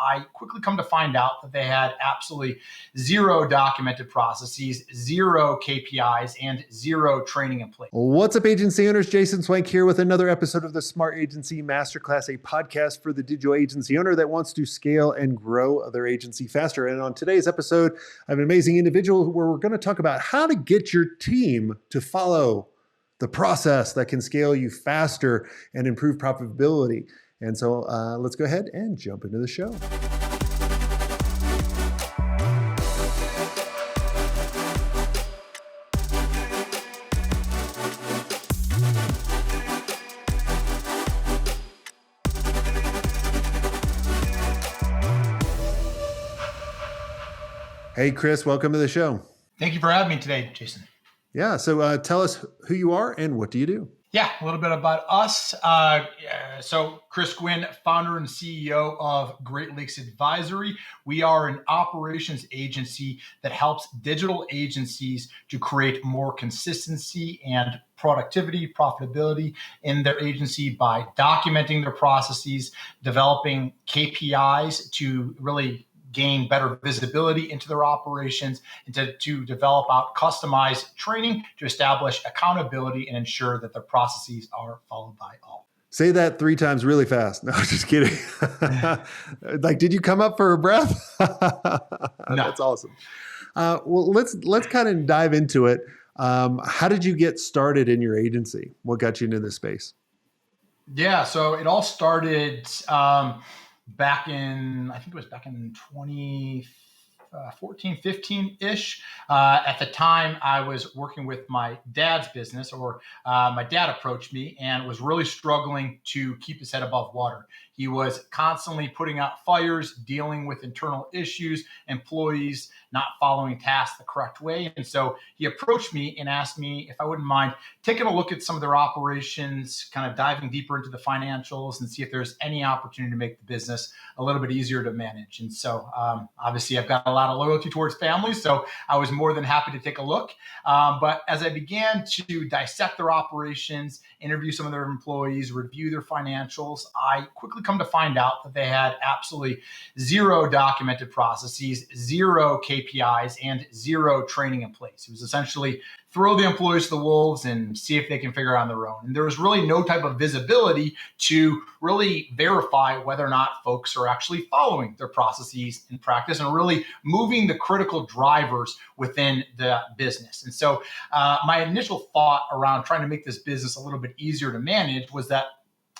I quickly come to find out that they had absolutely zero documented processes, zero KPIs, and zero training in place. What's up, agency owners? Jason Swenk here with another episode of the Smart Agency Masterclass, a podcast for the digital agency owner that wants to scale and grow their agency faster. And on today's episode, I have an amazing individual where we're going to talk about how to get your team to follow the process that can scale you faster and improve profitability. And so let's go ahead and jump into the show. Hey, Chris, welcome to the show. Thank you for having me today, Jason. Yeah, so tell us who you are and what do you do? Yeah, a little bit about us. So Chris Gwinn, founder and CEO of Great Lakes Advisory. We are an operations agency that helps digital agencies to create more consistency and productivity, profitability in their agency by documenting their processes, developing KPIs to really gain better visibility into their operations, and to develop out customized training to establish accountability and ensure that their processes are followed by all. Say that 3 times really fast. No, just kidding. Like, did you come up for a breath? No. That's awesome. Well, let's kind of dive into it. How did you get started in your agency? What got you into this space? Yeah, so it all started back in 2014, 15-ish. At the time, I was working with my dad's business, or my dad approached me and was really struggling to keep his head above water. He was constantly putting out fires, dealing with internal issues, employees not following tasks the correct way. And so he approached me and asked me if I wouldn't mind taking a look at some of their operations, kind of diving deeper into the financials and see if there's any opportunity to make the business a little bit easier to manage. And so obviously I've got a lot of loyalty towards families, so I was more than happy to take a look. But as I began to dissect their operations, interview some of their employees, review their financials, I quickly come to find out that they had absolutely zero documented processes, zero KPIs, and zero training in place. It was essentially throw the employees to the wolves and see if they can figure it out on their own. And there was really no type of visibility to really verify whether or not folks are actually following their processes in practice and really moving the critical drivers within the business. And so my initial thought around trying to make this business a little bit easier to manage was that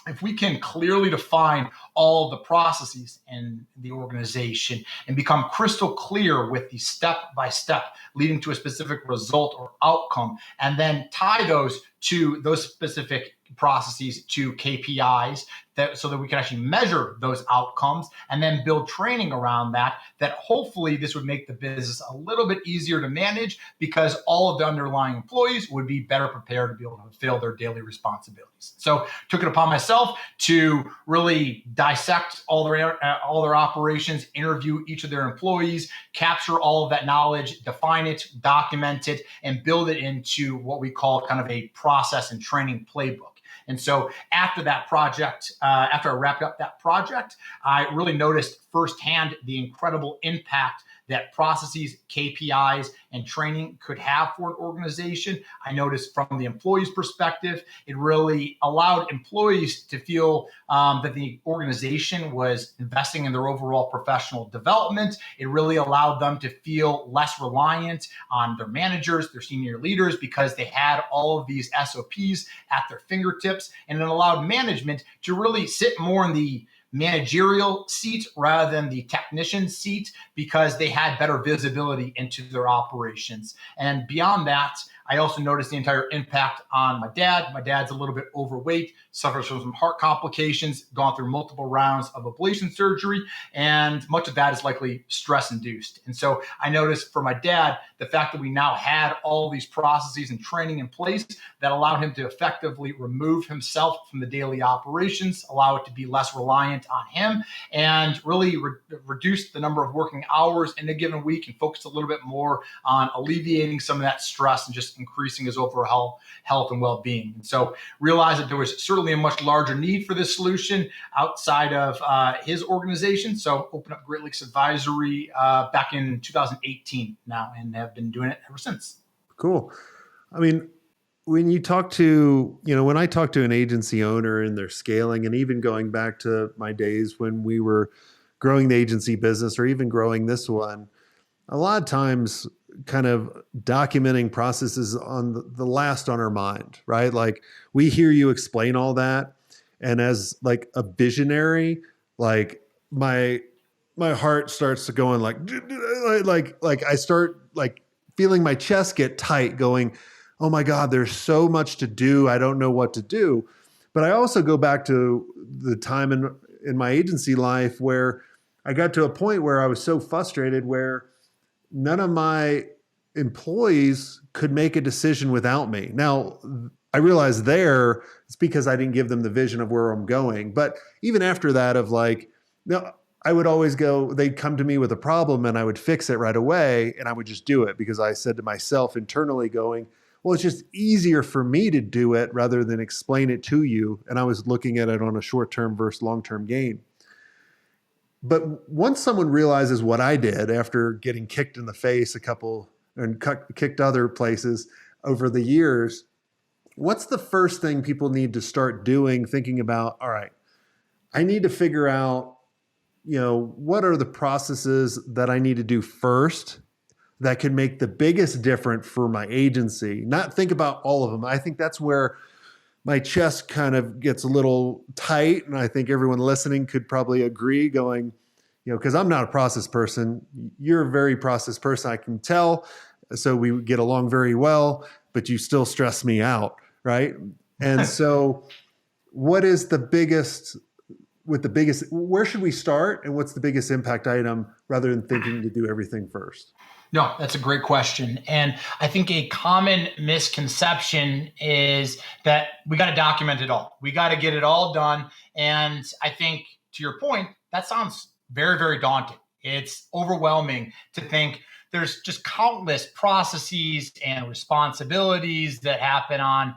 if we can clearly define all of the processes in the organization and become crystal clear with the step-by-step leading to a specific result or outcome, and then tie those specific processes to KPIs so that we can actually measure those outcomes and then build training around that hopefully this would make the business a little bit easier to manage because all of the underlying employees would be better prepared to be able to fulfill their daily responsibilities. So took it upon myself to really dissect all their operations, interview each of their employees, capture all of that knowledge, define it, document it, and build it into what we call kind of a process and training playbook. And so after that project, after I wrapped up that project, I really noticed firsthand the incredible impact that processes, KPIs, and training could have for an organization. I noticed from the employee's perspective, it really allowed employees to feel that the organization was investing in their overall professional development. It really allowed them to feel less reliant on their managers, their senior leaders, because they had all of these SOPs at their fingertips. And it allowed management to really sit more in the managerial seat rather than the technician seat because they had better visibility into their operations. And beyond that, I also noticed the entire impact on my dad. My dad's a little bit overweight, suffers from some heart complications, gone through multiple rounds of ablation surgery, and much of that is likely stress-induced. And so I noticed for my dad, the fact that we now had all these processes and training in place that allowed him to effectively remove himself from the daily operations, allow it to be less reliant on him, and really reduce the number of working hours in a given week and focus a little bit more on alleviating some of that stress and just increasing his overall health and well-being. And so realized that there was certainly clearly a much larger need for this solution outside of his organization. So opened up Great Lakes Advisory back in 2018 now, and have been doing it ever since. Cool. I mean, when you talk to, when I talk to an agency owner and they're scaling, and even going back to my days when we were growing the agency business or even growing this one, a lot of times kind of documenting processes on the last on our mind, right? Like we hear you explain all that. And as like a visionary, like my heart starts to going like I start like feeling my chest get tight going, oh my God, there's so much to do. I don't know what to do. But I also go back to the time in my agency life where I got to a point where I was so frustrated where none of my employees could make a decision without me. Now, I realized there it's because I didn't give them the vision of where I'm going. But even after that of like, no, I would always go, they'd come to me with a problem and I would fix it right away. And I would just do it because I said to myself internally going, well, it's just easier for me to do it rather than explain it to you. And I was looking at it on a short-term versus long-term gain. But once someone realizes what I did after getting kicked in the face a couple and kicked other places over the years, what's the first thing people need to start doing, thinking about, all right, I need to figure out, what are the processes that I need to do first that can make the biggest difference for my agency? Not think about all of them. I think that's where my chest kind of gets a little tight. And I think everyone listening could probably agree going, because I'm not a process person. You're a very process person, I can tell. So we get along very well, but you still stress me out, right? And so what is where should we start and what's the biggest impact item rather than thinking to do everything first? No, that's a great question. And I think a common misconception is that we got to document it all. We got to get it all done. And I think to your point, that sounds very, very daunting. It's overwhelming to think there's just countless processes and responsibilities that happen on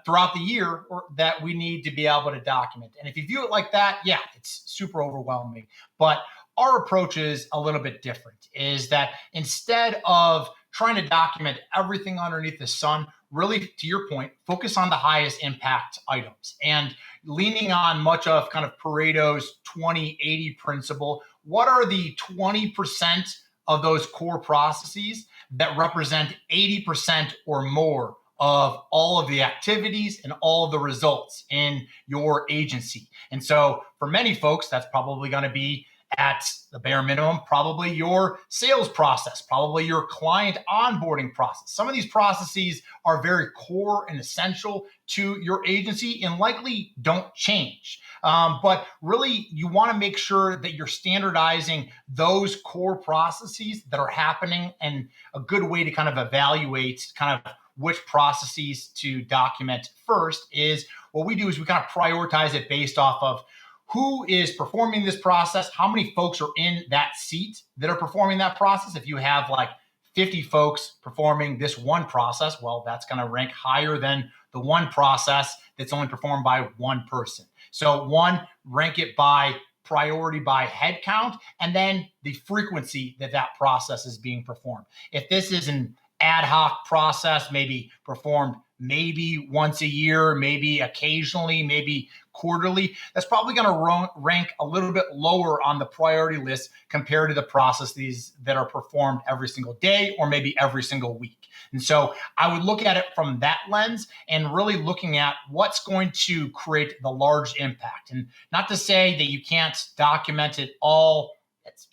throughout the year that we need to be able to document. And if you view it like that, yeah, it's super overwhelming. But our approach is a little bit different, is that instead of trying to document everything underneath the sun, really, to your point, focus on the highest impact items and leaning on much of kind of Pareto's 20-80 principle. What are the 20% of those core processes that represent 80% or more of all of the activities and all of the results in your agency? And so for many folks, that's probably going to be at the bare minimum, probably your sales process, probably your client onboarding process. Some of these processes are very core and essential to your agency and likely don't change. But really, you want to make sure that you're standardizing those core processes that are happening. And a good way to kind of evaluate kind of which processes to document first is what we do is we kind of prioritize it based off of who is performing this process, how many folks are in that seat that are performing that process. If you have like 50 folks performing this one process, well, that's going to rank higher than the one process that's only performed by one person. So one, rank it by priority by head count, and then the frequency that that process is being performed. If this is an ad hoc process, maybe performed maybe once a year, maybe occasionally, maybe quarterly, that's probably going to rank a little bit lower on the priority list compared to the processes that are performed every single day or maybe every single week. And so I would look at it from that lens and really looking at what's going to create the large impact. And not to say that you can't document it all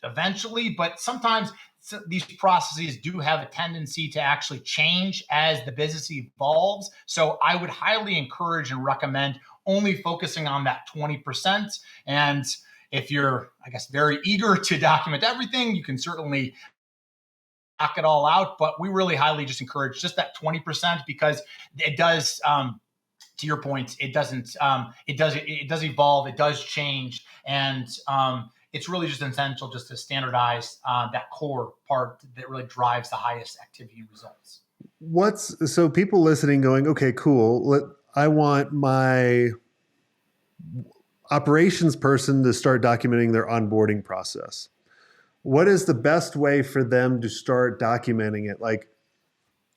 eventually, but sometimes these processes do have a tendency to actually change as the business evolves. So I would highly encourage and recommend only focusing on that 20%. And if you're, I guess, very eager to document everything, you can certainly knock it all out. But we really highly just encourage just that 20% because it does, to your point, it does evolve, it does change. And it's really just essential just to standardize that core part that really drives the highest activity results. So people listening going, okay, cool. I want my operations person to start documenting their onboarding process. What is the best way for them to start documenting it? Like,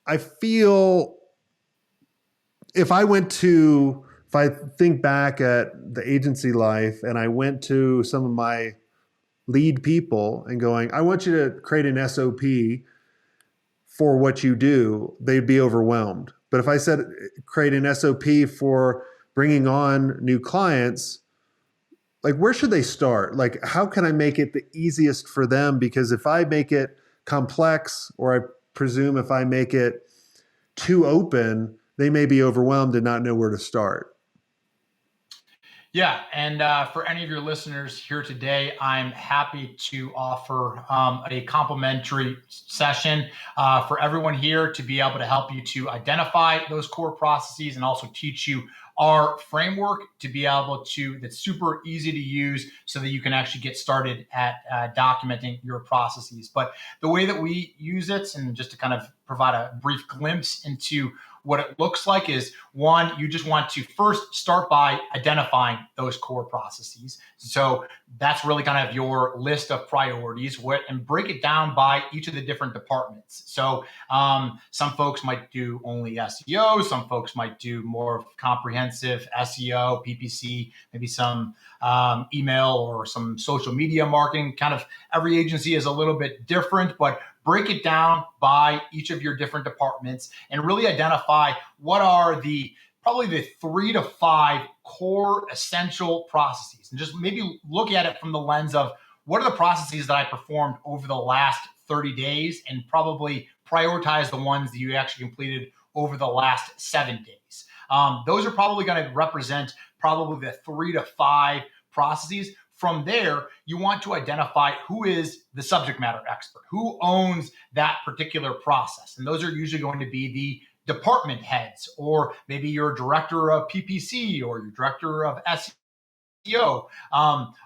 I feel if I think back at the agency life and I went to some of my lead people and going, I want you to create an SOP for what you do, they'd be overwhelmed. But if I said create an SOP for bringing on new clients, like where should they start? Like, how can I make it the easiest for them? Because if I make it complex, or I presume if I make it too open, they may be overwhelmed and not know where to start. Yeah, and for any of your listeners here today, I'm happy to offer a complimentary session for everyone here to be able to help you to identify those core processes and also teach you our framework to be able to, that's super easy to use so that you can actually get started at documenting your processes. But the way that we use it, and just to kind of provide a brief glimpse into what it looks like, is one, you just want to first start by identifying those core processes. So that's really kind of your list of priorities, and break it down by each of the different departments. So some folks might do only SEO, some folks might do more comprehensive SEO, PPC, maybe some email or some social media marketing. Kind of every agency is a little bit different, but break it down by each of your different departments and really identify what are probably the 3 to 5 core essential processes. And just maybe look at it from the lens of what are the processes that I performed over the last 30 days, and probably prioritize the ones that you actually completed over the last 7 days. Those are probably going to represent probably the 3 to 5 processes. From there, you want to identify who is the subject matter expert, who owns that particular process. And those are usually going to be the department heads, or maybe your director of PPC or your director of SEO.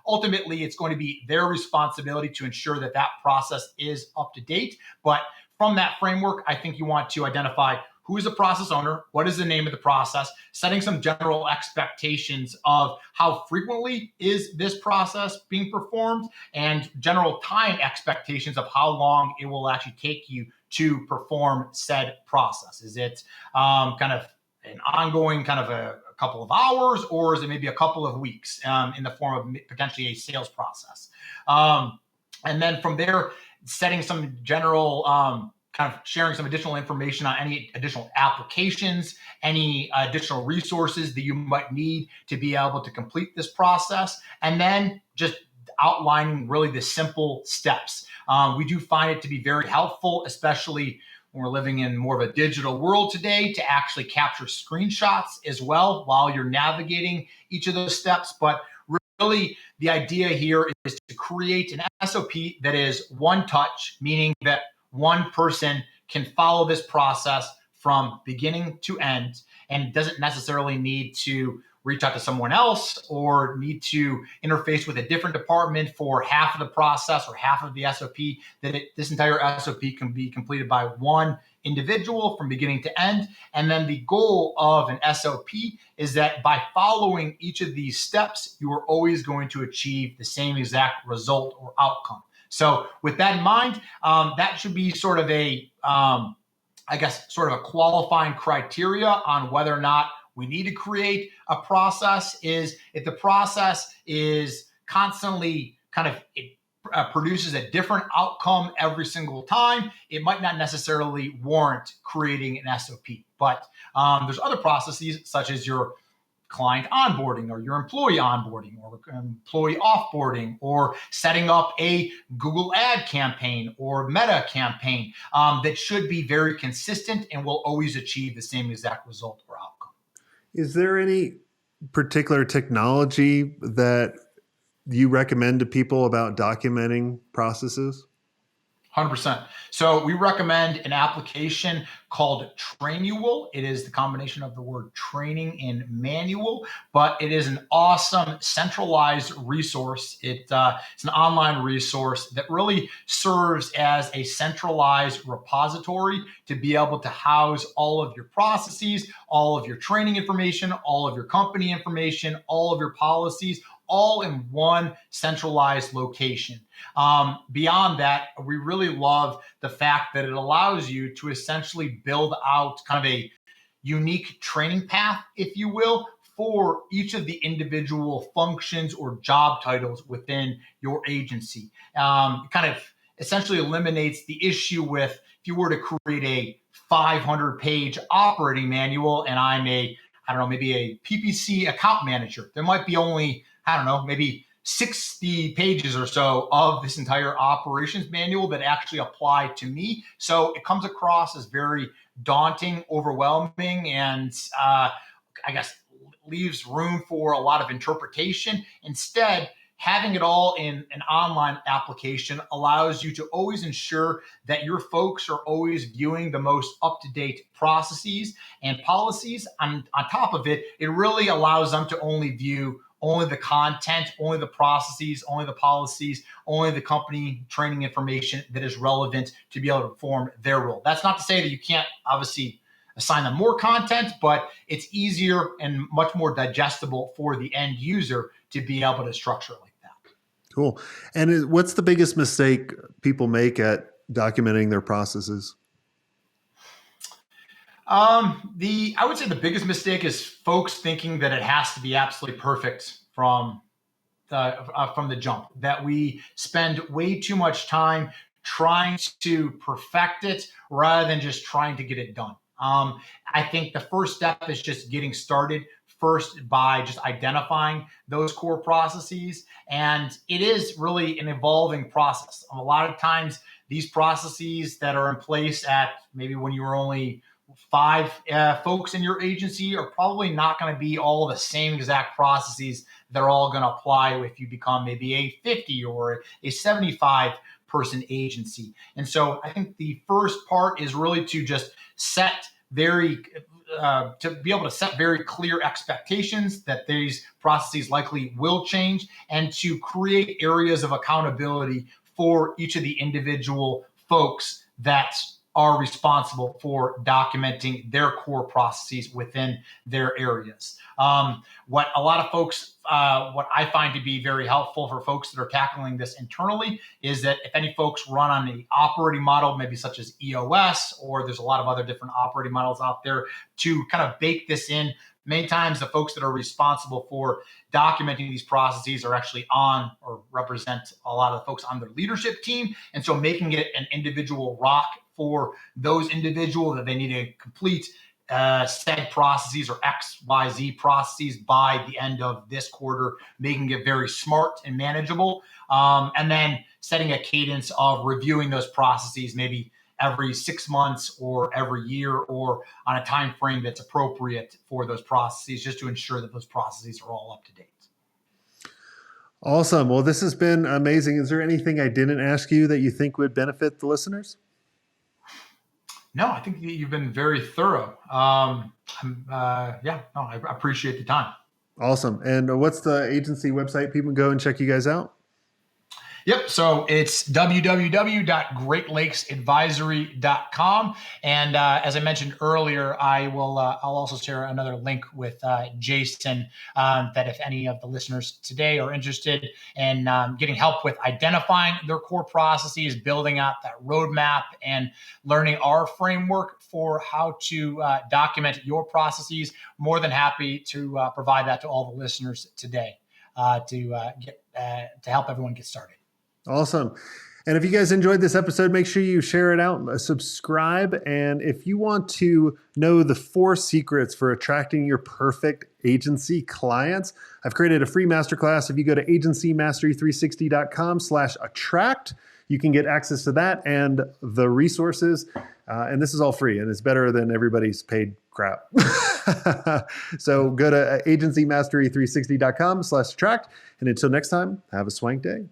Ultimately, it's going to be their responsibility to ensure that that process is up to date. But from that framework, I think you want to identify who is the process owner, what is the name of the process, setting some general expectations of how frequently is this process being performed, and general time expectations of how long it will actually take you to perform said process. Is it kind of an ongoing kind of a couple of hours, or is it maybe a couple of weeks in the form of potentially a sales process? And then from there, setting some general kind of sharing some additional information on any additional applications, any additional resources that you might need to be able to complete this process, and then just outlining really the simple steps. We do find it to be very helpful, especially when we're living in more of a digital world today, to actually capture screenshots as well while you're navigating each of those steps. But really, the idea here is to create an SOP that is one touch, meaning that one person can follow this process from beginning to end, and doesn't necessarily need to reach out to someone else or need to interface with a different department for half of the process or half of the SOP. This entire SOP can be completed by one individual from beginning to end. And then the goal of an SOP is that by following each of these steps, you are always going to achieve the same exact result or outcome. So with that in mind, that should be sort of sort of a qualifying criteria on whether or not we need to create a process. Is if the process is constantly produces a different outcome every single time, it might not necessarily warrant creating an SOP. But there's other processes, such as your client onboarding or your employee onboarding or employee offboarding, or setting up a Google ad campaign or Meta campaign that should be very consistent and will always achieve the same exact result or outcome. Is there any particular technology that you recommend to people about documenting processes? 100%. So we recommend an application called Trainual. It is the combination of the word training and manual, but it is an awesome centralized resource. It's an online resource that really serves as a centralized repository to be able to house all of your processes, all of your training information, all of your company information, all of your policies, all in one centralized location. Beyond that, we really love the fact that it allows you to essentially build out kind of a unique training path, if you will, for each of the individual functions or job titles within your agency. Kind of essentially eliminates the issue with if you were to create a 500-page operating manual and I'm maybe a PPC account manager. There might be only, maybe 60 pages or so of this entire operations manual that actually apply to me. So it comes across as very daunting, overwhelming, and I guess leaves room for a lot of interpretation. Instead, having it all in an online application allows you to always ensure that your folks are always viewing the most up-to-date processes and policies. On top of it, it really allows them to only view only the content, only the processes, only the policies, only the company training information that is relevant to be able to perform their role. That's not to say that you can't obviously assign them more content, but it's easier and much more digestible for the end user to be able to structure it like that. Cool. And what's the biggest mistake people make at documenting their processes? I would say the biggest mistake is folks thinking that it has to be absolutely perfect from the jump, that we spend way too much time trying to perfect it rather than just trying to get it done. I think the first step is just getting started first by just identifying those core processes. And it is really an evolving process. A lot of times these processes that are in place at maybe when you were only 5 folks in your agency are probably not going to be all the same exact processes that are all going to apply if you become maybe a 50 or a 75 person agency. And so I think the first part is really to just to be able to set very clear expectations that these processes likely will change, and to create areas of accountability for each of the individual folks that are responsible for documenting their core processes within their areas. What a lot of folks, what I find to be very helpful for folks that are tackling this internally is that if any folks run on the operating model, maybe such as EOS, or there's a lot of other different operating models out there, to kind of bake this in. Many times the folks that are responsible for documenting these processes are actually on or represent a lot of the folks on their leadership team. And so making it an individual rock for those individuals that they need to complete said processes or XYZ processes by the end of this quarter, making it very smart and manageable. And then setting a cadence of reviewing those processes maybe every 6 months or every year, or on a time frame that's appropriate for those processes, just to ensure that those processes are all up to date. Awesome. Well, this has been amazing. Is there anything I didn't ask you that you think would benefit the listeners? No, I think you've been very thorough. I appreciate the time. Awesome. And what's the agency website people can go and check you guys out? Yep. So it's www.greatlakesadvisory.com. And as I mentioned earlier, I'll also share another link with Jason that if any of the listeners today are interested in getting help with identifying their core processes, building out that roadmap, and learning our framework for how to document your processes, more than happy to provide that to all the listeners today to help everyone get started. Awesome. And if you guys enjoyed this episode, make sure you share it out, subscribe. And if you want to know the 4 secrets for attracting your perfect agency clients, I've created a free masterclass. If you go to agencymastery360.com/attract, you can get access to that and the resources. And this is all free, and it's better than everybody's paid crap. So go to agencymastery360.com/attract. And until next time, have a swank day.